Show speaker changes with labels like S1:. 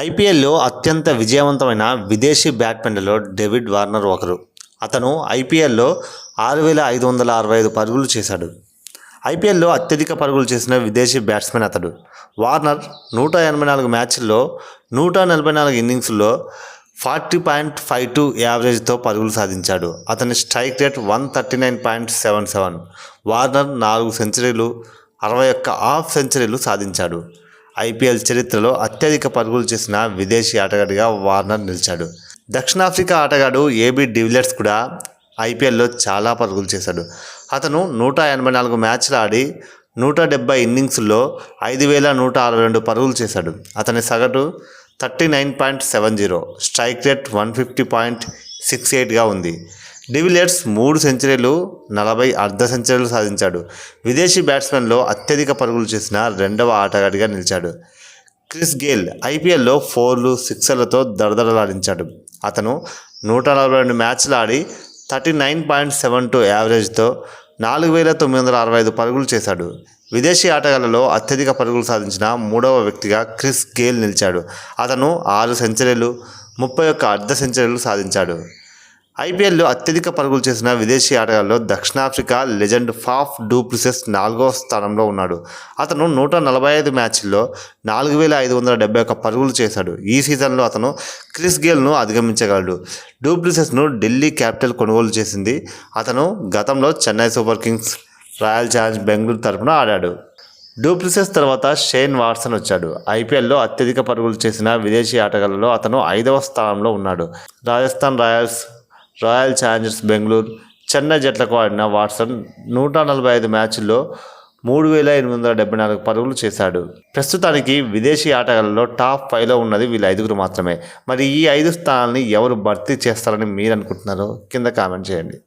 S1: ఐపీఎల్లో అత్యంత విజయవంతమైన విదేశీ బ్యాట్స్మెన్లలో డేవిడ్ వార్నర్ ఒకరు. అతను ఐపీఎల్లో 6,565 పరుగులు చేశాడు. ఐపీఎల్లో అత్యధిక పరుగులు చేసిన విదేశీ బ్యాట్స్మెన్ అతడు. వార్నర్ 184 మ్యాచ్ల్లో 144 ఇన్నింగ్స్ల్లో 40.52 యావరేజ్తో పరుగులు సాధించాడు. అతని స్ట్రైక్ రేట్ 139.77. వార్నర్ 4 సెంచరీలు, 61 హాఫ్ సెంచరీలు సాధించాడు. ఐపీఎల్ చరిత్రలో అత్యధిక పరుగులు చేసిన విదేశీ ఆటగాడిగా వార్నర్ నిలిచాడు. దక్షిణాఫ్రికా ఆటగాడు ఏబీ డివిలియర్స్ కూడా ఐపీఎల్లో చాలా పరుగులు చేశాడు. అతను 184 మ్యాచ్లు ఆడి 170 ఇన్నింగ్స్ల్లో 5,162 పరుగులు చేశాడు. అతని సగటు 39.70, స్ట్రైక్ రేట్ 150.68గా ఉంది. డివిలియర్స్ 3 సెంచరీలు, 40 అర్ధ సెంచరీలు సాధించాడు. విదేశీ బ్యాట్స్మెన్లో అత్యధిక పరుగులు చేసిన రెండవ ఆటగాడిగా నిలిచాడు. క్రిస్ గేల్ ఐపీఎల్లో 4లు, 6లతో దడదడలాడించాడు. అతను 142 మ్యాచ్లు ఆడి 39.72 యావరేజ్తో 4,965 పరుగులు చేశాడు. విదేశీ ఆటగాళ్లలో అత్యధిక పరుగులు సాధించిన మూడవ వ్యక్తిగా క్రిస్ గేల్ నిలిచాడు. అతను 6 సెంచరీలు, 31 అర్ధ సెంచరీలు సాధించాడు. ఐపీఎల్లో అత్యధిక పరుగులు చేసిన విదేశీ ఆటగాళ్లలో దక్షిణాఫ్రికా లెజెండ్ ఫాఫ్ డు ప్లెసిస్ 4వ స్థానంలో ఉన్నాడు. అతను 145 మ్యాచ్ల్లో 4,571 పరుగులు చేశాడు. ఈ సీజన్లో అతను క్రిస్ గేల్ను అధిగమించగలడు. డు ప్లెసిస్ను ఢిల్లీ క్యాపిటల్ కొనుగోలు చేసింది. అతను గతంలో Chennai super Kings, royal challengers Bengaluru తరపున ఆడాడు. డు ప్లెసిస్ తర్వాత షేన్ వాట్సన్ వచ్చాడు. ఐపీఎల్లో అత్యధిక పరుగులు చేసిన విదేశీ ఆటగాళ్లలో అతను 5వ స్థానంలో ఉన్నాడు. Rajasthan royals, royal challengers Bengaluru, Chennai జట్లకు ఆడిన వాట్సన్ 145 మ్యాచ్ల్లో 3,874 పరుగులు చేశాడు. ప్రస్తుతానికి విదేశీ ఆటగాళ్లలో టాప్ 5లో ఉన్నది వీళ్ళ 5గురు మాత్రమే. మరి ఈ 5 స్థానాలని ఎవరు భర్తీ చేస్తారని మీరు అనుకుంటున్నారో కింద కామెంట్ చేయండి.